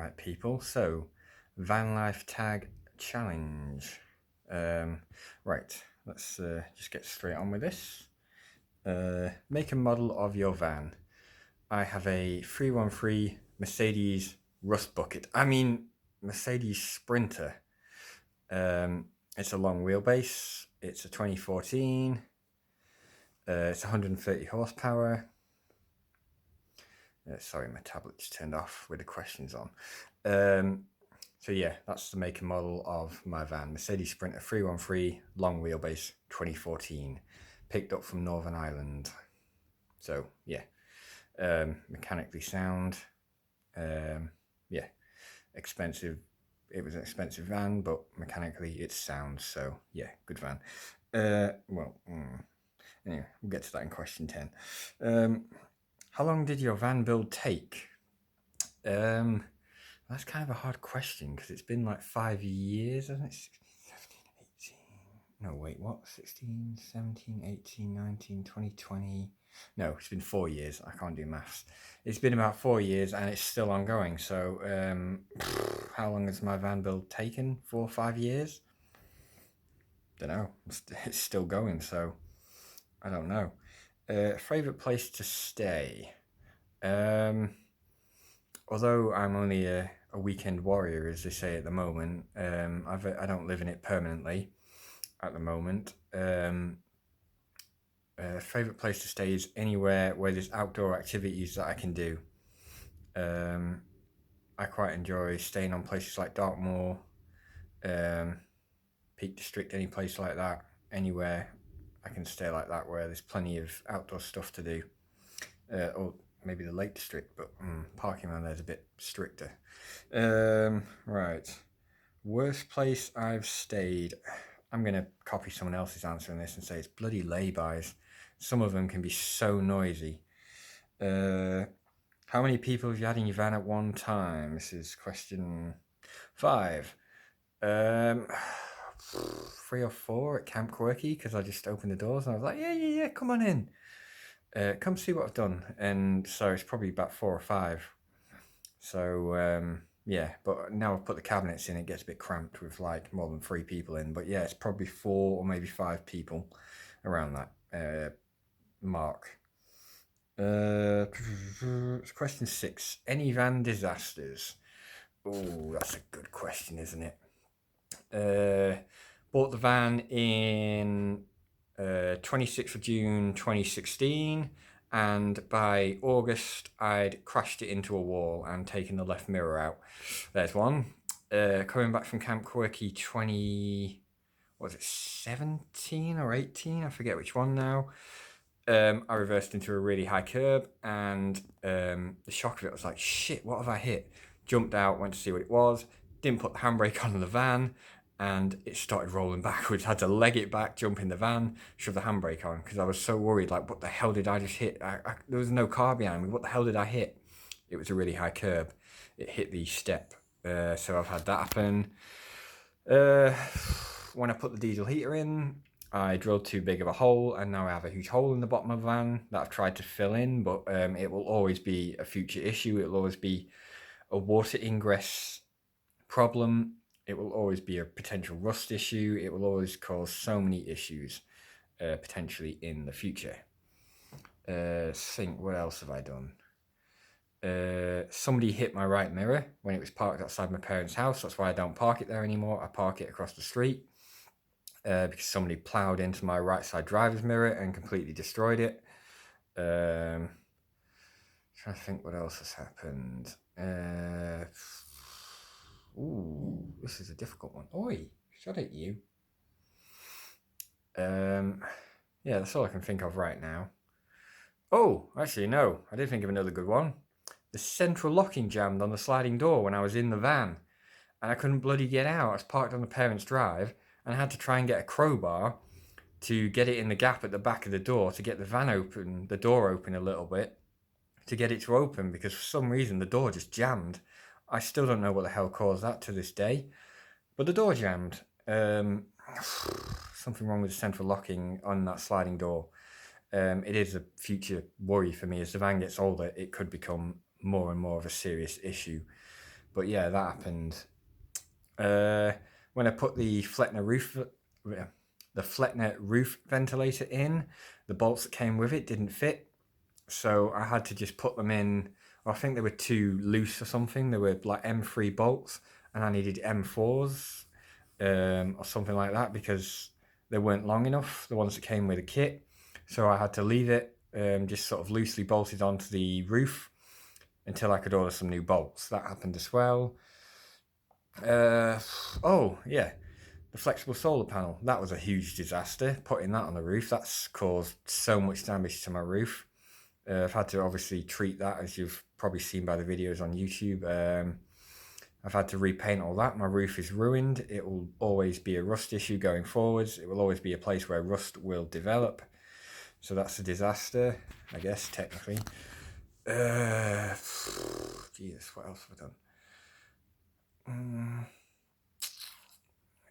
Right, people. So, Vanlife tag challenge. Right, let's just get straight on with this. Make a model of your van. I have a 313 Mercedes Rust Bucket. Mercedes Sprinter. It's a long wheelbase. It's a 2014. It's 130 horsepower. Sorry, my tablet just turned off with the questions on. So yeah, that's the make and model of my van. Mercedes Sprinter 313, long wheelbase, 2014. Picked up from Northern Ireland. So yeah, mechanically sound. Yeah, expensive. It was an expensive van, but mechanically it's sound. So yeah, good van. Anyway, we'll get to that in question 10. How long did your van build take? That's kind of a hard question because it's been like 5 years, hasn't it? 16, 17, 18. No, wait, what? 16, 17, 18, 19, 20, 20. No, it's been 4 years. I can't do maths. It's been about 4 years and it's still ongoing. So, how long has my van build taken? 4 or 5 years? Don't know. It's still going, so I don't know. Favorite place to stay? Although I'm only a weekend warrior, as they say at the moment, I don't live in it permanently at the moment. Favorite place to stay is anywhere where there's outdoor activities that I can do. I quite enjoy staying on places like Dartmoor, Peak District, any place like that, anywhere I can stay like that where there's plenty of outdoor stuff to do. Or maybe the Lake District, but parking around there's a bit stricter. Right. Worst place I've stayed. I'm going to copy someone else's answer on this and say it's bloody laybys. Some of them can be so noisy. How many people have you had in your van at one time? This is question 5. 3 or 4 at Camp Quirky because I just opened the doors and I was like, yeah, come on in. Come see what I've done. And so it's probably about 4 or 5. So, yeah, but now I've put the cabinets in, it gets a bit cramped with like more than 3 people in. But yeah, it's probably 4 or maybe 5 people around that mark. Question 6. Any van disasters? Oh, that's a good question, isn't it? Bought the van in 26th of June 2016, and by August I'd crashed it into a wall and taken the left mirror out. There's one. Coming back from Camp Quirky 17 or 18? I forget which one now. I reversed into a really high curb, and the shock of it was like, shit, what have I hit? Jumped out, went to see what it was, didn't put the handbrake on in the van, and it started rolling backwards. Had to leg it back, jump in the van, shove the handbrake on, because I was so worried, like, what the hell did I just hit? There was no car behind me. What the hell did I hit? It was a really high curb. It hit the step. So I've had that happen. When I put the diesel heater in, I drilled too big of a hole, and now I have a huge hole in the bottom of the van that I've tried to fill in, but it will always be a future issue. It will always be a water ingress problem. It will always be a potential rust issue. It will always cause so many issues potentially in the future. Think, what else have I done? Somebody hit my right mirror when it was parked outside my parents' house. That's why I don't park it there anymore. I park it across the street. Because somebody ploughed into my right side driver's mirror and completely destroyed it. Trying to think what else has happened. This is a difficult one. Oi, shut it, you. Yeah, that's all I can think of right now. Oh, actually, no. I did think of another good one. The central locking jammed on the sliding door when I was in the van, and I couldn't bloody get out. I was parked on the parents' drive, and I had to try and get a crowbar to get it in the gap at the back of the door to get the van open, the door open a little bit, to get it to open, because for some reason the door just jammed. I still don't know what the hell caused that to this day, but the door jammed. Something wrong with the central locking on that sliding door. It is a future worry for me. As the van gets older, it could become more and more of a serious issue. But yeah, that happened. When I put the Flettner roof ventilator in, the bolts that came with it didn't fit, so I had to just put them in. I think they were too loose or something. They were like M3 bolts, and I needed M4s or something like that because they weren't long enough, the ones that came with the kit. So I had to leave it just sort of loosely bolted onto the roof until I could order some new bolts. That happened as well. Oh, yeah. The flexible solar panel. That was a huge disaster, putting that on the roof. That's caused so much damage to my roof. I've had to obviously treat that, as you've probably seen by the videos on YouTube. I've had to repaint all that. My roof is ruined. It will always be a rust issue going forwards. It will always be a place where rust will develop. So that's a disaster, I guess, technically. Jesus, what else have I done?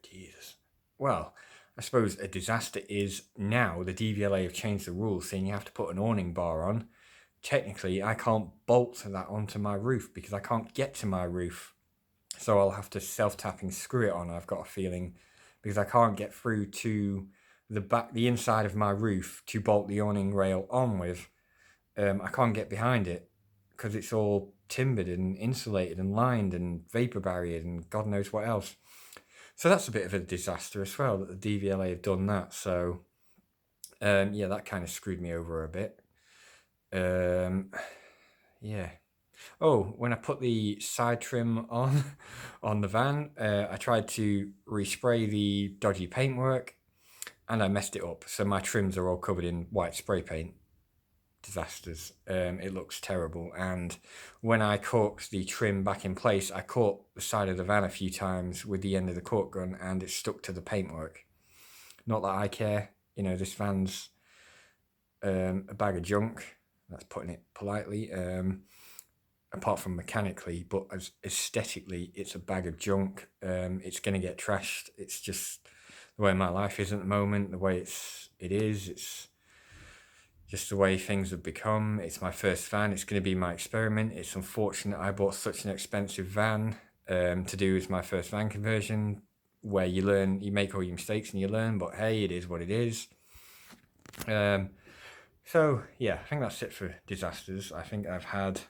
Jesus. Well, I suppose a disaster is now the DVLA have changed the rules saying you have to put an awning bar on. Technically, I can't bolt that onto my roof because I can't get to my roof. So I'll have to self-tapping screw it on, I've got a feeling, because I can't get through to the inside of my roof to bolt the awning rail on with. I can't get behind it because it's all timbered and insulated and lined and vapor barriered and God knows what else. So that's a bit of a disaster as well that the DVLA have done that. So yeah, that kind of screwed me over a bit. Yeah. Oh, when I put the side trim on the van, I tried to respray the dodgy paintwork and I messed it up. So my trims are all covered in white spray paint. Disasters. It looks terrible. And when I corked the trim back in place, I caught the side of the van a few times with the end of the cork gun and it stuck to the paintwork. Not that I care. You know, this van's a bag of junk. That's putting it politely. Apart from mechanically, but as aesthetically, it's a bag of junk. It's going to get trashed. It's just the way my life is at the moment, the way it is. It's just the way things have become. It's my first van. It's going to be my experiment. It's unfortunate I bought such an expensive van to do as my first van conversion, where you learn, you make all your mistakes and you learn, but hey, it is what it is. So yeah, I think that's it for disasters. I think I've had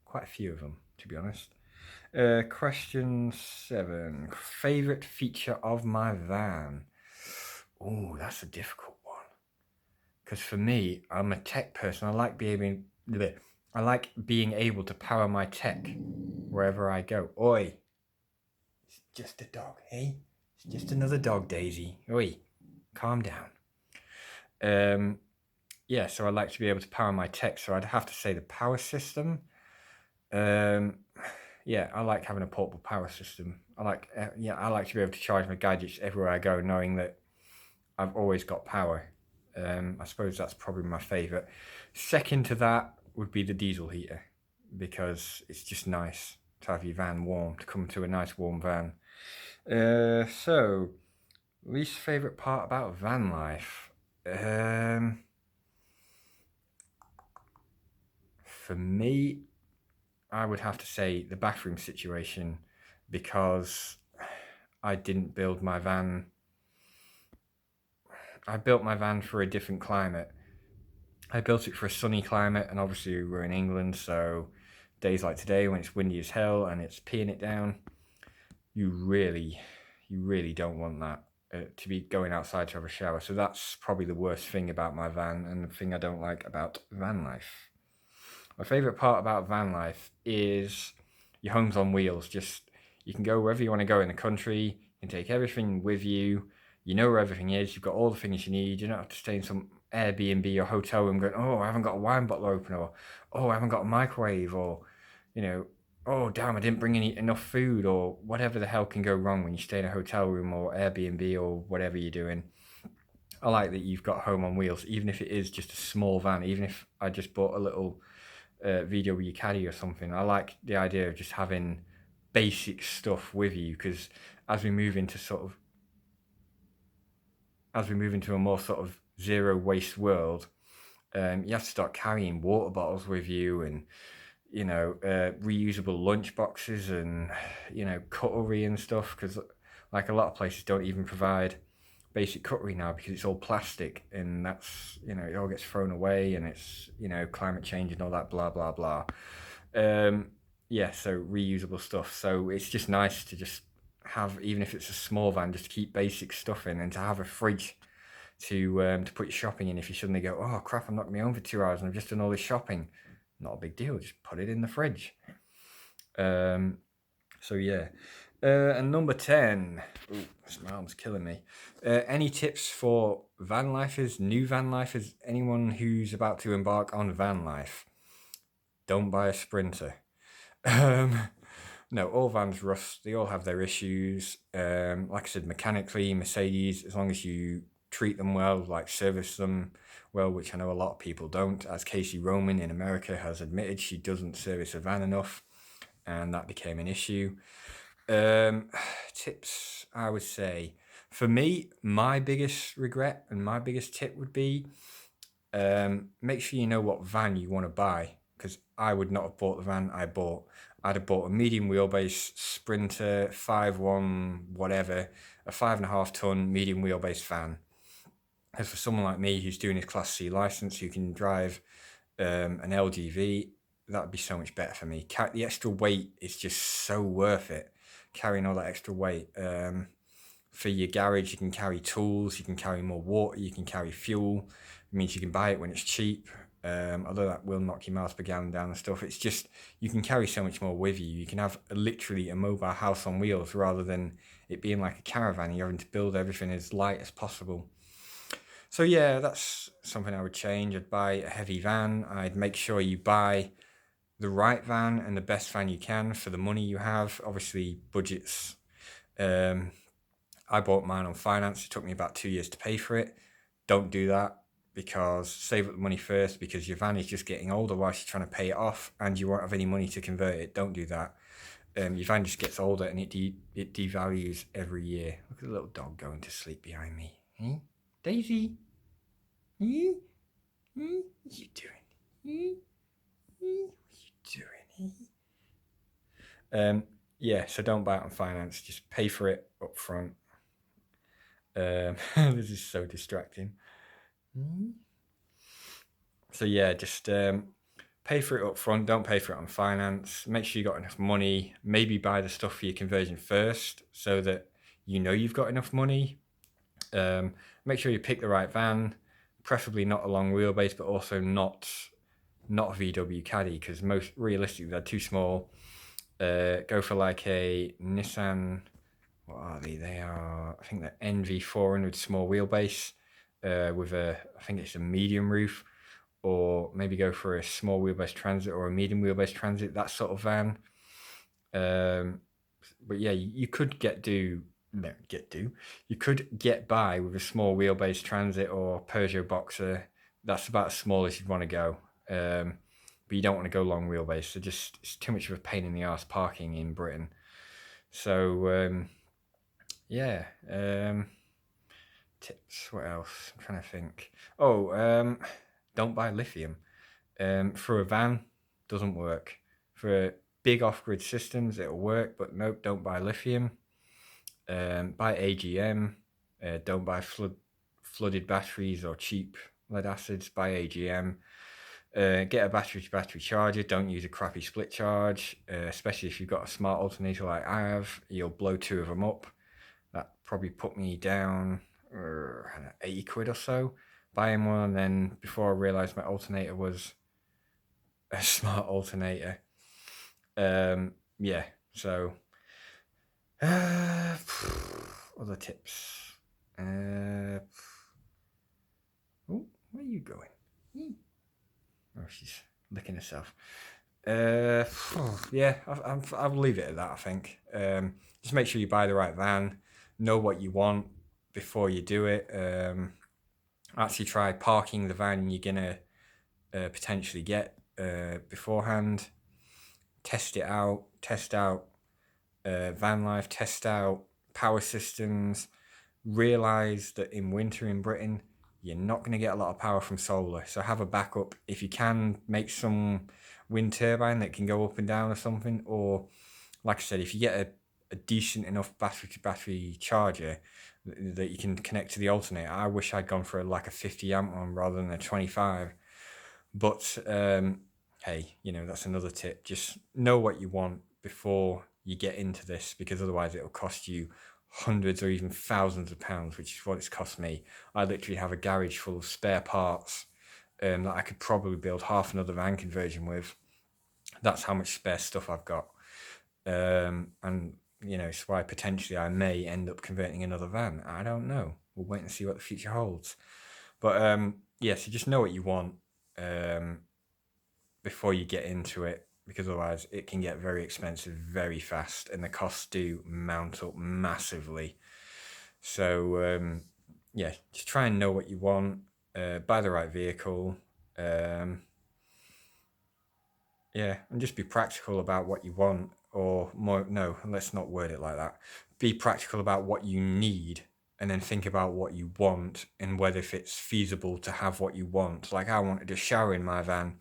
quite a few of them, to be honest. Question 7. Favorite feature of my van? Oh, that's a difficult one. Because for me, I'm a tech person. I like being able to power my tech wherever I go. Oi, it's just a dog, hey? It's just another dog, Daisy. Oi, calm down. Yeah, so I like to be able to power my tech. So I'd have to say the power system. Yeah, I like having a portable power system. I like to be able to charge my gadgets everywhere I go, knowing that I've always got power. I suppose that's probably my favourite. Second to that would be the diesel heater, because it's just nice to have your van warm, to come to a nice warm van. So, least favourite part about van life? For me, I would have to say the bathroom situation, because I didn't build my van. I built my van for a different climate. I built it for a sunny climate, and obviously we're in England, so days like today when it's windy as hell and it's peeing it down, you really don't want that to be going outside to have a shower. So that's probably the worst thing about my van and the thing I don't like about van life. My favourite part about van life is your home's on wheels. Just, you can go wherever you want to go in the country, you can take everything with you, you know where everything is, you've got all the things you need, you don't have to stay in some Airbnb or hotel room going, oh, I haven't got a wine bottle opener, or oh, I haven't got a microwave, or, you know, oh, damn, I didn't bring enough food, or whatever the hell can go wrong when you stay in a hotel room or Airbnb or whatever you're doing. I like that you've got home on wheels, even if it is just a small van, even if I just bought a little video with your caddy or something. I like the idea of just having basic stuff with you, because as we move into a more sort of zero waste world, you have to start carrying water bottles with you, and reusable lunch boxes and, cutlery and stuff, because like a lot of places don't even provide basic cutlery now because it's all plastic, and that's, it all gets thrown away, and it's, climate change and all that blah blah blah. So reusable stuff. So it's just nice to just have, even if it's a small van, just to keep basic stuff in, and to have a fridge to put your shopping in if you suddenly go, oh crap, I'm not gonna be home for 2 hours and I've just done all this shopping. Not a big deal, just put it in the fridge. So yeah. And number 10. Ooh, my arm's killing me. Any tips for van lifers, new van lifers, anyone who's about to embark on van life? Don't buy a Sprinter. No, all vans rust. They all have their issues. Like I said, mechanically, Mercedes, as long as you treat them well, like service them well, which I know a lot of people don't. As Casey Roman in America has admitted, she doesn't service a van enough, and that became an issue. Tips, I would say, for me, my biggest regret and my biggest tip would be, make sure you know what van you want to buy, because I would not have bought the van I bought. I'd have bought a medium wheelbase Sprinter 5.1 whatever, a 5.5 ton medium wheelbase van. As for someone like me who's doing his Class C license, who can drive an LGV, that would be so much better for me. The extra weight is just so worth it. Carrying all that extra weight. For your garage, you can carry tools, you can carry more water, you can carry fuel. It means you can buy it when it's cheap. Although that will knock your miles per gallon down and stuff. It's just, you can carry so much more with you. You can have literally a mobile house on wheels, rather than it being like a caravan. You're having to build everything as light as possible. So yeah, that's something I would change. I'd buy a heavy van. I'd make sure you buy the right van and the best van you can for the money you have. Obviously, budgets. I bought mine on finance. It took me about 2 years to pay for it. Don't do that, because save up the money first, because your van is just getting older whilst you're trying to pay it off, and you won't have any money to convert it. Don't do that. Your van just gets older, and it devalues every year. Look at the little dog going to sleep behind me. Daisy? What are you doing? So don't buy it on finance. Just pay for it up front. This is so distracting. So yeah, just pay for it up front. Don't pay for it on finance. Make sure you got enough money. Maybe buy the stuff for your conversion first, so that you've got enough money. Make sure you pick the right van, preferably not a long wheelbase, but also not a VW Caddy, because most realistically they're too small. Go for like a Nissan. What are they? They are, I think, they're NV400 small wheelbase with I think it's a medium roof, or maybe go for a small wheelbase Transit or a medium wheelbase Transit, that sort of van. But yeah, you could you could get by with a small wheelbase Transit or Peugeot Boxer. That's about as small as you'd want to go. But you don't want to go long wheelbase. So just, it's too much of a pain in the arse parking in Britain. So tips. What else? I'm trying to think. Don't buy lithium. For a van, doesn't work. For big off-grid systems, it'll work, but nope, don't buy lithium. Buy AGM. Don't buy flooded batteries or cheap lead acids. Buy AGM. Get a battery-to-battery charger. Don't use a crappy split charge, especially if you've got a smart alternator like I have. You'll blow 2 of them up. That probably put me down 80 quid or so buying one, and then before I realised my alternator was a smart alternator. So other tips. Where are you going? Oh, she's licking herself. I'll leave it at that, I think. Just make sure you buy the right van, know what you want before you do it. Actually try parking the van you're gonna potentially get beforehand. Test it out. Test out Vanlife. Test out power systems. Realise that in winter in Britain, you're not going to get a lot of power from solar, so have a backup. If you can, make some wind turbine that can go up and down or something. Or, like I said, if you get a decent enough battery charger that you can connect to the alternator. I wish I'd gone for like a 50 amp one rather than a 25. But hey, that's another tip. Just know what you want before you get into this, because otherwise it'll cost you hundreds or even thousands of pounds, which is what it's cost me. I literally have a garage full of spare parts that I could probably build half another van conversion with. That's how much spare stuff I've got. And it's why potentially I may end up converting another van. I don't know. We'll wait and see what the future holds. But so just know what you want before you get into it, because otherwise it can get very expensive very fast, and the costs do mount up massively. So just try and know what you want, buy the right vehicle, and just be practical about what you want. Or more, no, let's not word it like that. Be practical about what you need, and then think about what you want and whether if it's feasible to have what you want. Like, I wanted a shower in my van,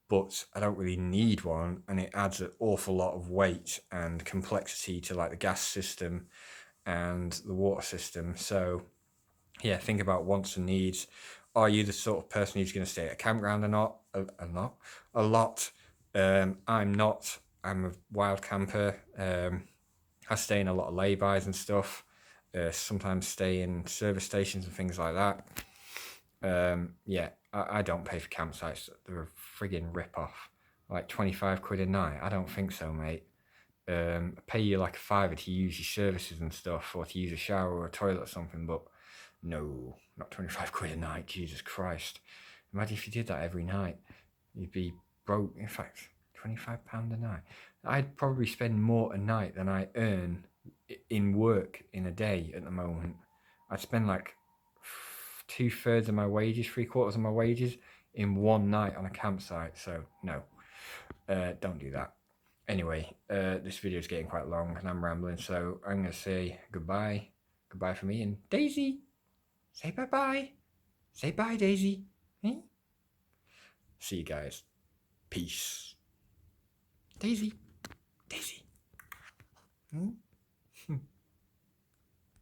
but I don't really need one, and it adds an awful lot of weight and complexity to like the gas system and the water system. So think about wants and needs. Are you the sort of person who's going to stay at a campground or not? A lot. I'm not. I'm a wild camper. I stay in a lot of lay-bys and stuff. Sometimes stay in service stations and things like that. I don't pay for campsites. They're a friggin' rip-off. Like 25 quid a night. I don't think so, mate. I pay you like a £5 to use your services and stuff, or to use a shower or a toilet or something, but no, not 25 quid a night. Jesus Christ. Imagine if you did that every night. You'd be broke. In fact, £25 a night. I'd probably spend more a night than I earn in work in a day at the moment. I'd spend like 2/3 of my wages, 3/4 of my wages in one night on a campsite. So no, don't do that. Anyway, this video is getting quite long and I'm rambling, so I'm going to say goodbye. Goodbye for me. And Daisy, say bye-bye. Say bye, Daisy. See you guys. Peace. Daisy.